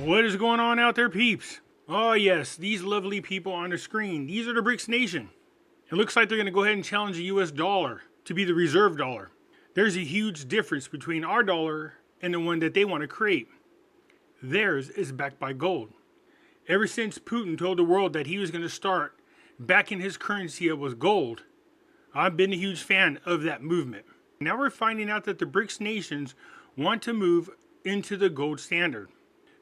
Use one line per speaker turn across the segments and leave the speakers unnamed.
What is going on out there, peeps? Oh yes, these lovely people on the screen. These are the BRICS nation. It looks like they're going to go ahead and challenge the US dollar to be the reserve dollar. There's a huge difference between our dollar and the one that they want to create. Theirs is backed by gold. Ever since Putin told the world that he was going to start backing his currency up with gold, I've been a huge fan of that movement. Now we're finding out that the BRICS nations want to move into the gold standard.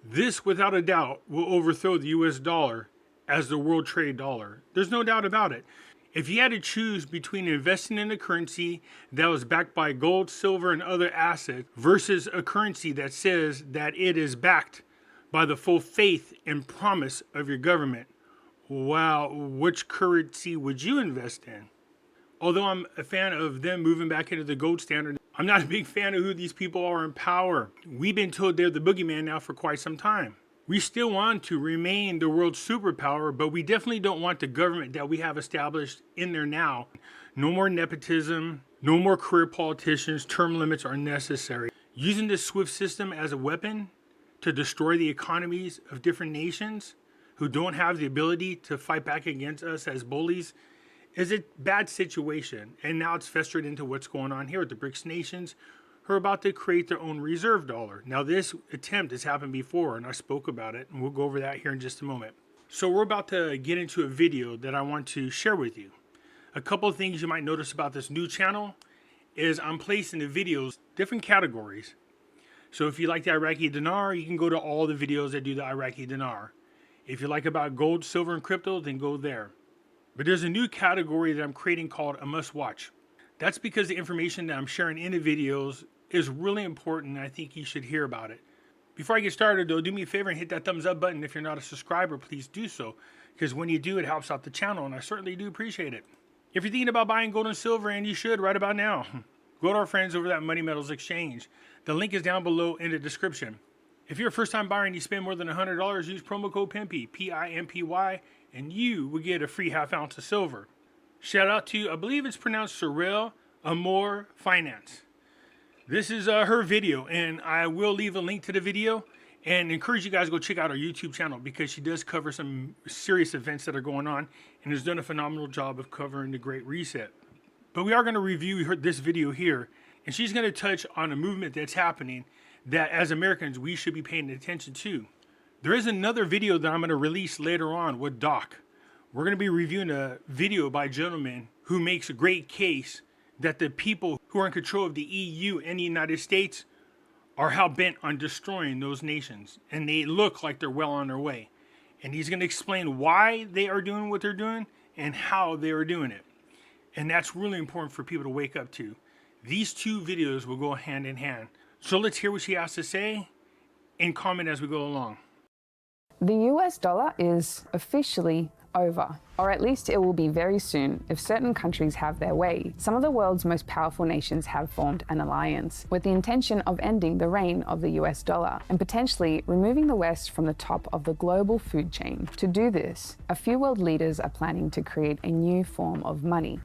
This, without a doubt, will overthrow the US dollar as the world trade dollar. There's no doubt about it. If you had to choose between investing in a currency that was backed by gold, silver, and other assets versus a currency that says that it is backed by the full faith and promise of your government, wow, which currency would you invest in? Although I'm a fan of them moving back into the gold standard, I'm not a big fan of who these people are in power. We've been told they're the boogeyman now for quite some time. We still want to remain the world's superpower, but we definitely don't want the government that we have established in there now. No more nepotism, no more career politicians, term limits are necessary. Using this SWIFT system as a weapon to destroy the economies of different nations who don't have the ability to fight back against us as bullies is a bad situation. And now it's festered into what's going on here with the BRICS nations who are about to create their own reserve dollar. Now this attempt has happened before and I spoke about it, and we'll go over that here in just a moment. So we're about to get into a video that I want to share with you. A couple of things you might notice about this new channel is I'm placing the videos different categories. So if you like the Iraqi dinar, you can go to all the videos that do the Iraqi dinar. If you like about gold, silver, and crypto, then go there. But there's a new category that I'm creating called a must watch. That's because the information that I'm sharing in the videos is really important and I think you should hear about it. Before I get started though, do me a favor and hit that thumbs up button. If you're not a subscriber, please do so, because when you do, it helps out the channel and I certainly do appreciate it. If you're thinking about buying gold and silver, and you should right about now, go to our friends over at Money Metals Exchange. The link is down below in the description. If you're a first-time buyer and you spend more than $100, use promo code Pimpy, P-I-M-P-Y, and you will get a free half ounce of silver. Shout out to, I believe it's pronounced Sorelle, Amore Finance. This is her video, and I will leave a link to the video and encourage you guys to go check out our YouTube channel because she does cover some serious events that are going on and has done a phenomenal job of covering the Great Reset. But we are going to review this video here, and she's going to touch on a movement that's happening that as Americans we should be paying attention to. There is another video that I'm going to release later on with Doc. We're going to be reviewing a video by a gentleman who makes a great case that the people who are in control of the EU and the United States are hell-bent on destroying those nations. And they look like they're well on their way. And he's going to explain why they are doing what they're doing and how they are doing it. And that's really important for people to wake up to. These two videos will go hand in hand. So let's hear what she has to say and comment as we go along.
The US dollar is officially over, or at least it will be very soon if certain countries have their way. Some of the world's most powerful nations have formed an alliance with the intention of ending the reign of the US dollar and potentially removing the West from the top of the global food chain. To do this, a few world leaders are planning to create a new form of money.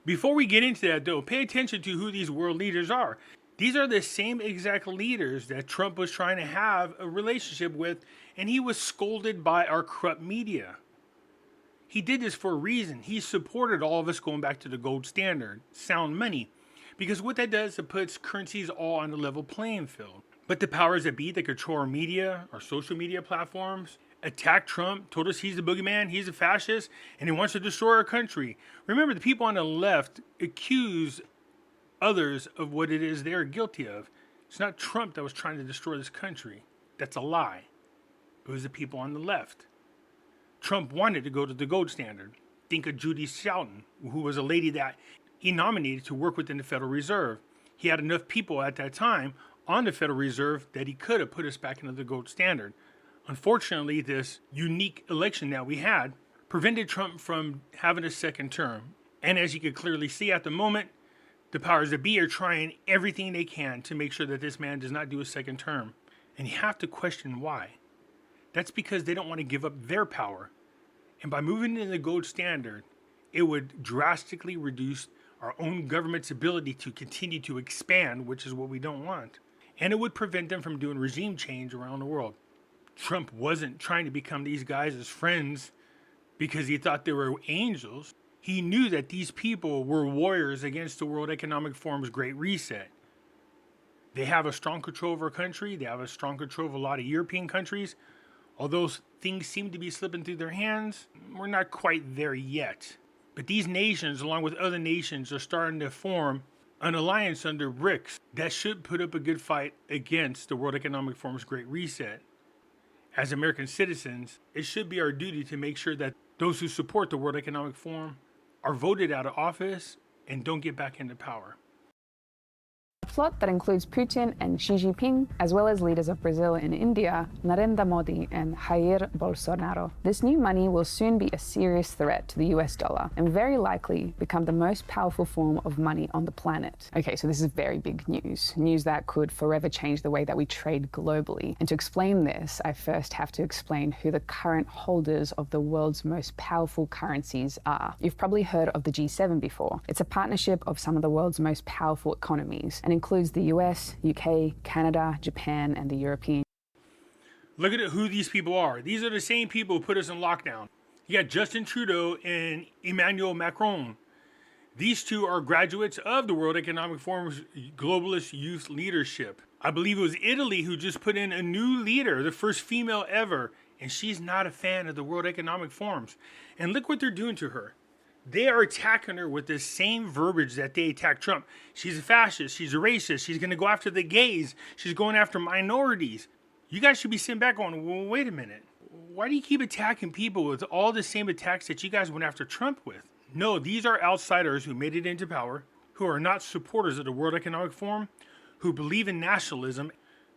Before we get into that though, pay attention to who these world leaders are. These are the same exact leaders that Trump was trying to have a relationship with, and he was scolded by our corrupt media. He did this for a reason. He supported all of us going back to the gold standard, sound money, because what that does, it puts currencies all on a level playing field. But the powers that be that control our media, our social media platforms, attacked Trump, told us he's the boogeyman, he's a fascist, and he wants to destroy our country. Remember, the people on the left accuse others of what it is they're guilty of. It's not Trump that was trying to destroy this country. That's a lie. It was the people on the left. Trump wanted to go to the gold standard. Think of Judy Shelton, who was a lady that he nominated to work within the Federal Reserve. He had enough people at that time on the Federal Reserve that he could have put us back into the gold standard. Unfortunately, this unique election that we had prevented Trump from having a second term. And as you can clearly see at the moment, the powers that be are trying everything they can to make sure that this man does not do a second term. And you have to question why. That's because they don't want to give up their power. And by moving into the gold standard, it would drastically reduce our own government's ability to continue to expand, which is what we don't want. And it would prevent them from doing regime change around the world. Trump wasn't trying to become these guys as friends because he thought they were angels. He knew that these people were warriors against the World Economic Forum's Great Reset. They have a strong control of our country. They have a strong control of a lot of European countries. Although things seem to be slipping through their hands, we're not quite there yet. But these nations, along with other nations, are starting to form an alliance under BRICS that should put up a good fight against the World Economic Forum's Great Reset. As American citizens, it should be our duty to make sure that those who support the World Economic Forum are voted out of office and don't get back into power.
A plot that includes Putin and Xi Jinping, as well as leaders of Brazil and India, Narendra Modi and Jair Bolsonaro. This new money will soon be a serious threat to the US dollar and very likely become the most powerful form of money on the planet. Okay, so this is very big news. News that could forever change the way that we trade globally. And to explain this, I first have to explain who the current holders of the world's most powerful currencies are. You've probably heard of the G7 before. It's a partnership of some of the world's most powerful economies and includes the US, UK, Canada, Japan, and the European.
Look at who these people are. These are the same people who put us in lockdown. You got Justin Trudeau and Emmanuel Macron. These two are graduates of the World Economic Forum's Globalist Youth Leadership. I believe it was Italy who just put in a new leader, the first female ever, and she's not a fan of the World Economic Forums. And look what they're doing to her. They are attacking her with the same verbiage that they attacked Trump. She's a fascist. She's a racist. She's going to go after the gays. She's going after minorities. You guys should be sitting back going, well, wait a minute. Why do you keep attacking people with all the same attacks that you guys went after Trump with? No, these are outsiders who made it into power, who are not supporters of the World Economic Forum, who believe in nationalism.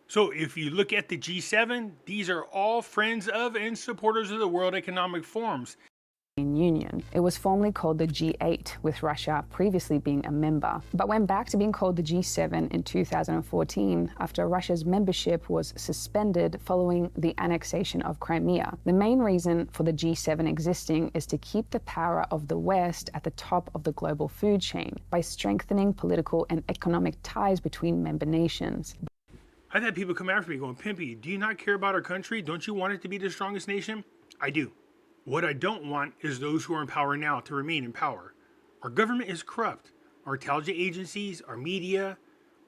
So if you look at the G7, these are all friends of and supporters of the World Economic Forums.
Union. It was formerly called the G8, with Russia previously being a member, but went back to being called the G7 in 2014 after Russia's membership was suspended following the annexation of Crimea. The main reason for the G7 existing is to keep the power of the West at the top of the global food chain by strengthening political and economic ties between member nations.
I've had people come after me going, Pimpy, do you not care about our country? Don't you want it to be the strongest nation? I do. What I don't want is those who are in power now to remain in power. Our government is corrupt. Our intelligence agencies, our media,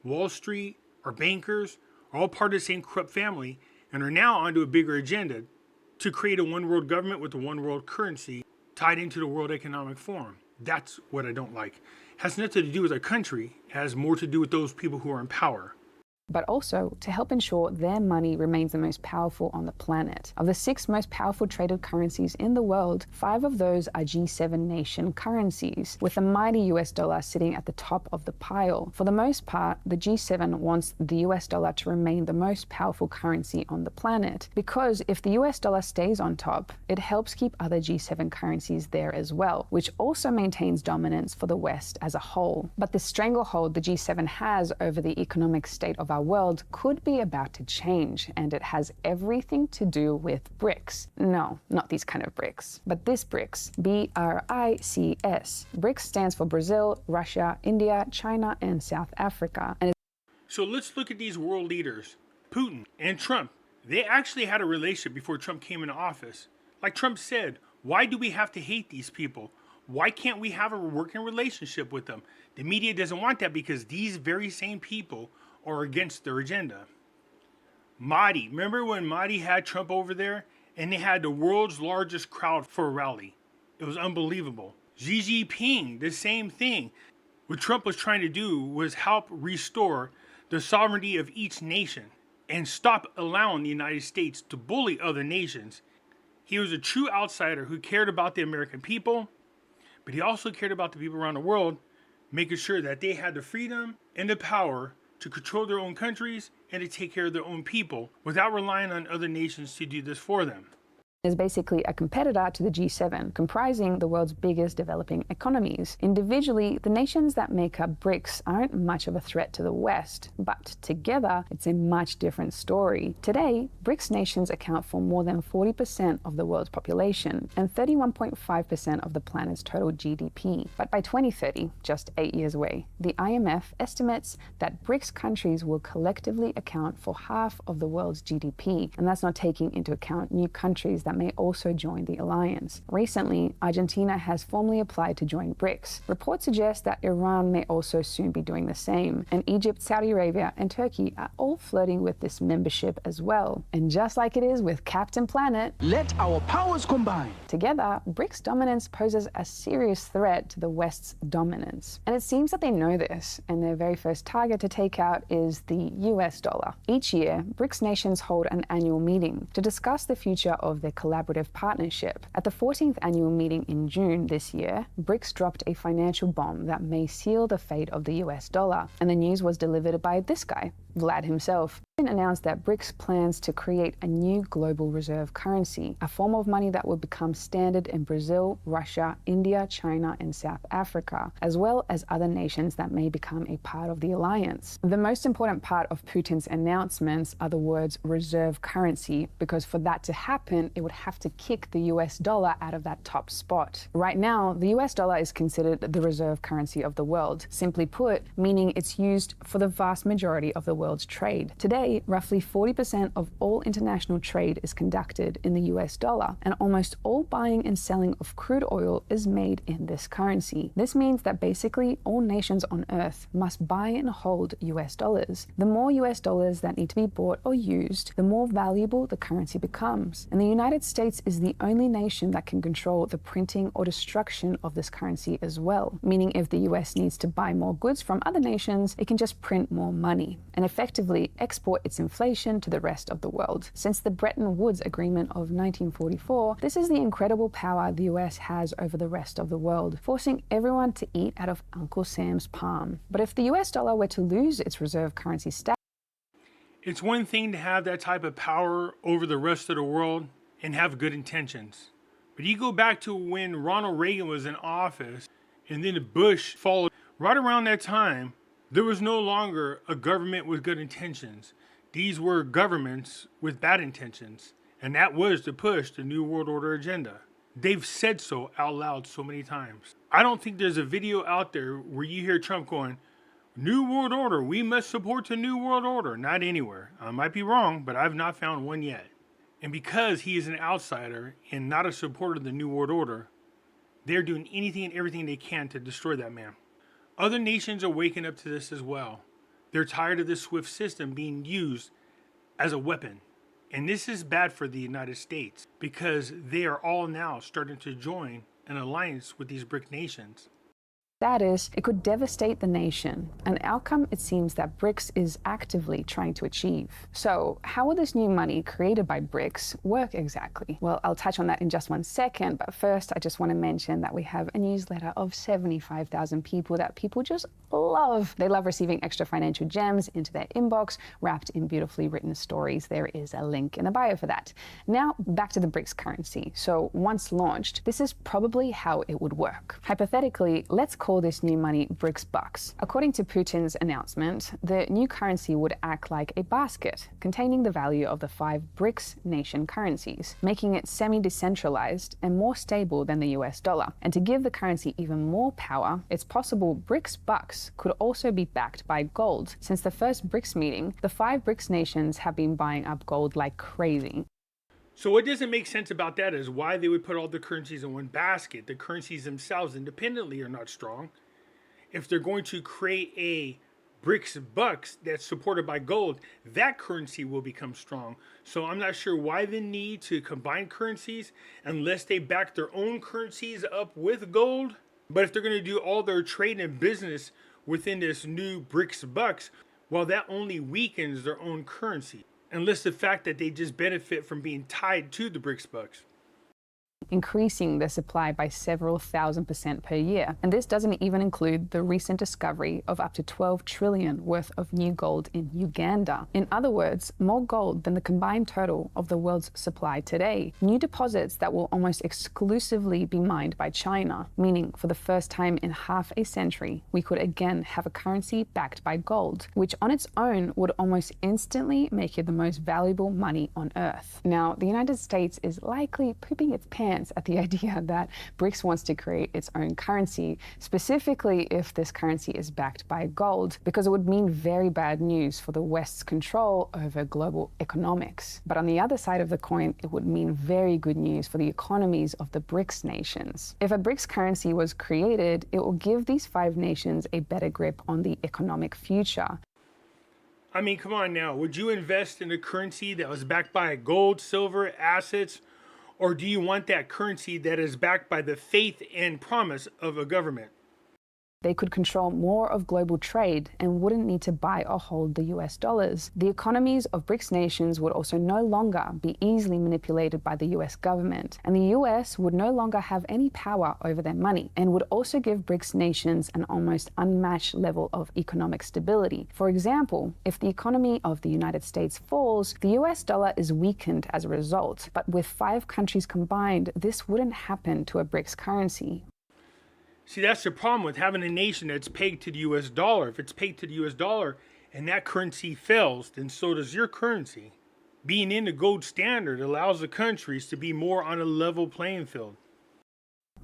Wall Street, our bankers are all part of the same corrupt family and are now onto a bigger agenda to create a one world government with a one world currency tied into the World Economic Forum. That's what I don't like. It has nothing to do with our country. It has more to do with those people who are in power.
But also to help ensure their money remains the most powerful on the planet. Of the 6 most powerful traded currencies in the world, 5 of those are G7 nation currencies, with the mighty US dollar sitting at the top of the pile. For the most part, the G7 wants the US dollar to remain the most powerful currency on the planet, because if the US dollar stays on top, it helps keep other G7 currencies there as well, which also maintains dominance for the West as a whole. But the stranglehold the G7 has over the economic state of our world could be about to change, and it has everything to do with BRICS. No, not these kind of BRICS, but this BRICS, B-R-I-C-S. BRICS stands for Brazil, Russia, India, China, and South Africa.
So let's look at these world leaders, Putin and Trump. They actually had a relationship before Trump came into office. Like Trump said, why do we have to hate these people? Why can't we have a working relationship with them? The media doesn't want that because these very same people are against their agenda. Modi, remember when Modi had Trump over there and they had the world's largest crowd for a rally? It was unbelievable. Xi Jinping, the same thing. What Trump was trying to do was help restore the sovereignty of each nation and stop allowing the United States to bully other nations. He was a true outsider who cared about the American people, but he also cared about the people around the world, making sure that they had the freedom and the power to control their own countries and to take care of their own people without relying on other nations to do this for them.
is basically a competitor to the G7, comprising the world's biggest developing economies. Individually, the nations that make up BRICS aren't much of a threat to the West, but together, it's a much different story. Today, BRICS nations account for more than 40% of the world's population and 31.5% of the planet's total GDP. But by 2030, just 8 years away, the IMF estimates that BRICS countries will collectively account for half of the world's GDP, and that's not taking into account new countries that may also join the alliance. Recently, Argentina has formally applied to join BRICS. Reports suggest that Iran may also soon be doing the same, and Egypt, Saudi Arabia, and Turkey are all flirting with this membership as well. And just like it is with Captain Planet,
let our powers combine.
Together, BRICS dominance poses a serious threat to the West's dominance. And it seems that they know this, and their very first target to take out is the US dollar. Each year, BRICS nations hold an annual meeting to discuss the future of their collaborative partnership. At the 14th annual meeting in June this year, BRICS dropped a financial bomb that may seal the fate of the US dollar, and the news was delivered by this guy, Vlad himself. Announced that BRICS plans to create a new global reserve currency, a form of money that would become standard in Brazil, Russia, India, China, and South Africa, as well as other nations that may become a part of the alliance. The most important part of Putin's announcements are the words reserve currency, because for that to happen, it would have to kick the US dollar out of that top spot. Right now, the US dollar is considered the reserve currency of the world, simply put, meaning it's used for the vast majority of the world's trade. Today, roughly 40% of all international trade is conducted in the US dollar, and almost all buying and selling of crude oil is made in this currency. This means that basically all nations on Earth must buy and hold US dollars. The more US dollars that need to be bought or used, the more valuable the currency becomes. And the United States is the only nation that can control the printing or destruction of this currency as well, meaning if the US needs to buy more goods from other nations, it can just print more money and effectively export its inflation to the rest of the world. Since the Bretton Woods Agreement of 1944, this is the incredible power the US has over the rest of the world, forcing everyone to eat out of Uncle Sam's palm. But if the US dollar were to lose its reserve currency status,
it's one thing to have that type of power over the rest of the world and have good intentions. But you go back to when Ronald Reagan was in office and then Bush followed. Right around that time, there was no longer a government with good intentions. These were governments with bad intentions, and that was to push the New World Order agenda. They've said so out loud so many times. I don't think there's a video out there where you hear Trump going, New World Order, we must support the New World Order. Not anywhere. I might be wrong, but I've not found one yet. And because he is an outsider and not a supporter of the New World Order, they're doing anything and everything they can to destroy that man. Other nations are waking up to this as well. They're tired of this SWIFT system being used as a weapon. And this is bad for the United States because they are all now starting to join an alliance with these BRIC nations.
it could devastate the nation, an outcome it seems that BRICS is actively trying to achieve. So how will this new money created by BRICS work exactly? Well, I'll touch on that in just one second, but first I just want to mention that we have a newsletter of 75,000 people that people just love. They love receiving extra financial gems into their inbox, wrapped in beautifully written stories. There is a link in the bio for that. Now, back to the BRICS currency. So once launched, this is probably how it would work. Hypothetically, let's call this new money BRICS bucks. According to Putin's announcement, the new currency would act like a basket containing the value of the 5 BRICS nation currencies, making it semi-decentralized and more stable than the US dollar. And to give the currency even more power, it's possible BRICS bucks could also be backed by gold. Since the first BRICS meeting, the 5 BRICS nations have been buying up gold like crazy.
So what doesn't make sense about that is why they would put all the currencies in one basket. The currencies themselves independently are not strong. If they're going to create a BRICS bucks that's supported by gold, that currency will become strong. So I'm not sure why the need to combine currencies unless they back their own currencies up with gold. But if they're going to do all their trade and business within this new BRICS bucks, well, that only weakens their own currency. Unless the fact that they just benefit from being tied to the BRICS bucks.
increasing their supply by several thousand% per year. And this doesn't even include the recent discovery of up to 12 trillion worth of new gold in Uganda. In other words, more gold than the combined total of the world's supply today. New deposits that will almost exclusively be mined by China, meaning for the first time in half a century, we could again have a currency backed by gold, which on its own would almost instantly make it the most valuable money on earth. Now, the United States is likely pooping its pants at the idea that BRICS wants to create its own currency, specifically if this currency is backed by gold, because it would mean very bad news for the West's control over global economics. But on the other side of the coin, it would mean very good news for the economies of the BRICS nations. If a BRICS currency was created, it will give these 5 nations a better grip on the economic future.
I mean, come on now. Would you invest in a currency that was backed by gold, silver, assets? Or do you want that currency that is backed by the faith and promise of a government?
They could control more of global trade and wouldn't need to buy or hold the US dollars. The economies of BRICS nations would also no longer be easily manipulated by the US government, and the US would no longer have any power over their money, and would also give BRICS nations an almost unmatched level of economic stability. For example, if the economy of the United States falls, the US dollar is weakened as a result, but with 5 countries combined, this wouldn't happen to a BRICS currency.
See, that's the problem with having a nation that's pegged to the US dollar. If it's pegged to the US dollar and that currency fails, then so does your currency. Being in the gold standard allows the countries to be more on a level playing field.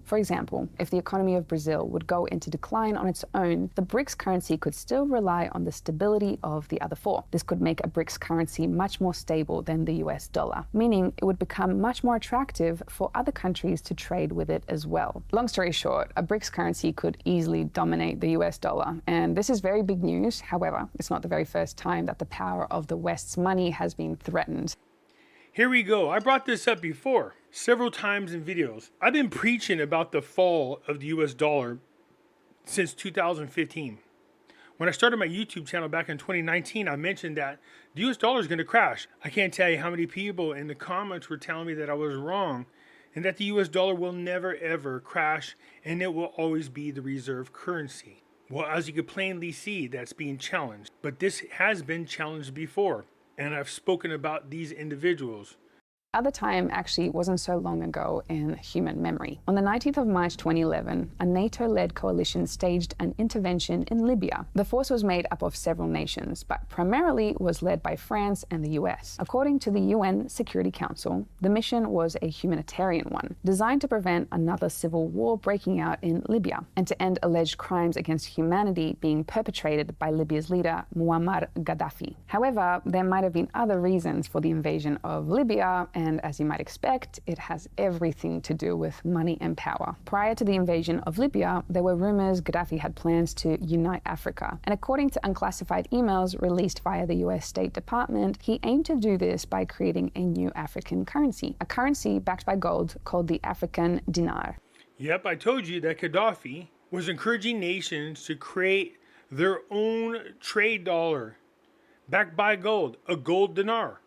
For example, if the economy of Brazil would go into decline on its own, the BRICS currency could still rely on the stability of the other 4. This could make a BRICS currency much more stable than the US dollar, meaning it would become much more attractive for other countries to trade with it as well. Long story short, a BRICS currency could easily dominate the US dollar, and this is very big news. However, it's not the very first time that the power of the West's money has been threatened.
Here we go. I brought this up before, several times in videos. I've been preaching about the fall of the US dollar since 2015. When I started my YouTube channel back in 2019, I mentioned that the US dollar is going to crash. I can't tell you how many people in the comments were telling me that I was wrong and that the US dollar will never ever crash and it will always be the reserve currency. Well, as you can plainly see, that's being challenged. But this has been challenged before. And I've spoken about these individuals.
Other time actually wasn't so long ago in human memory. On the 19th of March 2011, a NATO-led coalition staged an intervention in Libya. The force was made up of several nations, but primarily was led by France and the US. According to the UN Security Council, the mission was a humanitarian one, designed to prevent another civil war breaking out in Libya, and to end alleged crimes against humanity being perpetrated by Libya's leader, Muammar Gaddafi. However, there might have been other reasons for the invasion of Libya, and as you might expect, it has everything to do with money and power. Prior to the invasion of Libya, there were rumors Gaddafi had plans to unite Africa, and according to unclassified emails released via the US State Department, he aimed to do this by creating a new African currency, a currency backed by gold called the African dinar.
Yep, I told you that Gaddafi was encouraging nations to create their own trade dollar backed by gold, a gold dinar.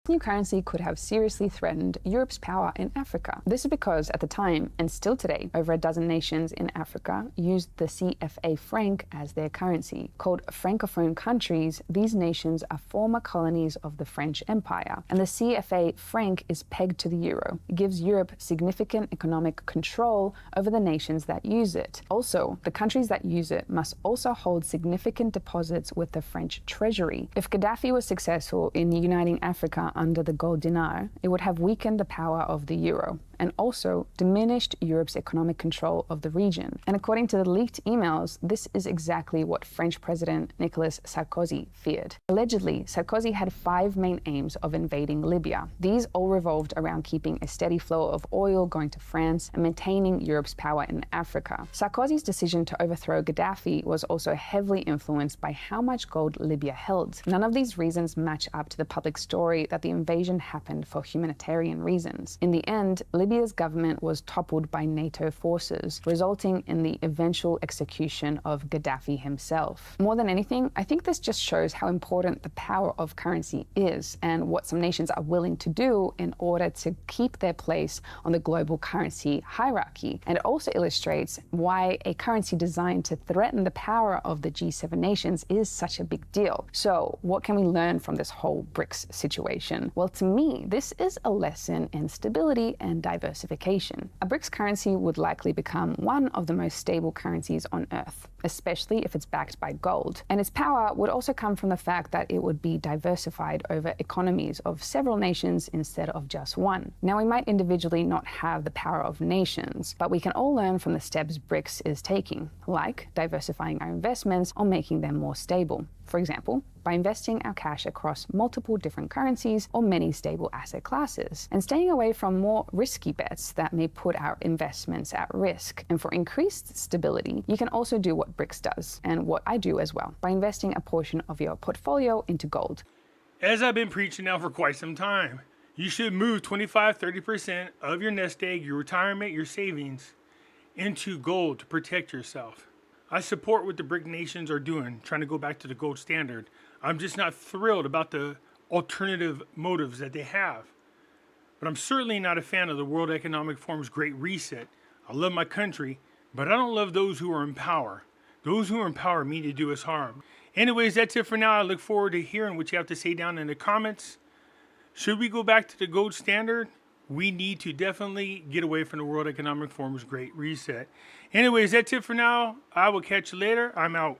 New currency could have seriously threatened Europe's power in Africa. This is because at the time, and still today, over a dozen nations in Africa used the CFA franc as their currency. Called Francophone countries, these nations are former colonies of the French Empire, and the CFA franc is pegged to the euro. It gives Europe significant economic control over the nations that use it. Also, the countries that use it must also hold significant deposits with the French treasury. If Gaddafi was successful in uniting Africa under the gold dinar, it would have weakened the power of the euro and also diminished Europe's economic control of the region. And according to the leaked emails, this is exactly what French President Nicolas Sarkozy feared. Allegedly, Sarkozy had 5 main aims of invading Libya. These all revolved around keeping a steady flow of oil going to France and maintaining Europe's power in Africa. Sarkozy's decision to overthrow Gaddafi was also heavily influenced by how much gold Libya held. None of these reasons match up to the public story that the invasion happened for humanitarian reasons. In the end, Libya Libya's government was toppled by NATO forces, resulting in the eventual execution of Gaddafi himself. More than anything, I think this just shows how important the power of currency is and what some nations are willing to do in order to keep their place on the global currency hierarchy. And it also illustrates why a currency designed to threaten the power of the G7 nations is such a big deal. So what can we learn from this whole BRICS situation? Well, to me, this is a lesson in stability and diversification. A BRICS currency would likely become one of the most stable currencies on Earth, especially if it's backed by gold. And its power would also come from the fact that it would be diversified over economies of several nations instead of just one. Now, we might individually not have the power of nations, but we can all learn from the steps BRICS is taking, like diversifying our investments or making them more stable. For example, by investing our cash across multiple different currencies or many stable asset classes, and staying away from more risky bets that may put our investments at risk. And for increased stability, you can also do what BRICS does, and what I do as well, by investing a portion of your portfolio into gold.
As I've been preaching now for quite some time, you should move 25-30% of your nest egg, your retirement, your savings, into gold to protect yourself. I support what the BRIC nations are doing, trying to go back to the gold standard. I'm just not thrilled about the alternative motives that they have. But I'm certainly not a fan of the World Economic Forum's Great Reset. I love my country, but I don't love those who are in power. Those who are in power mean to do us harm. Anyways, that's it for now. I look forward to hearing what you have to say down in the comments. Should we go back to the gold standard? We need to definitely get away from the World Economic Forum's Great Reset. Anyways, that's it for now. I will catch you later. I'm out.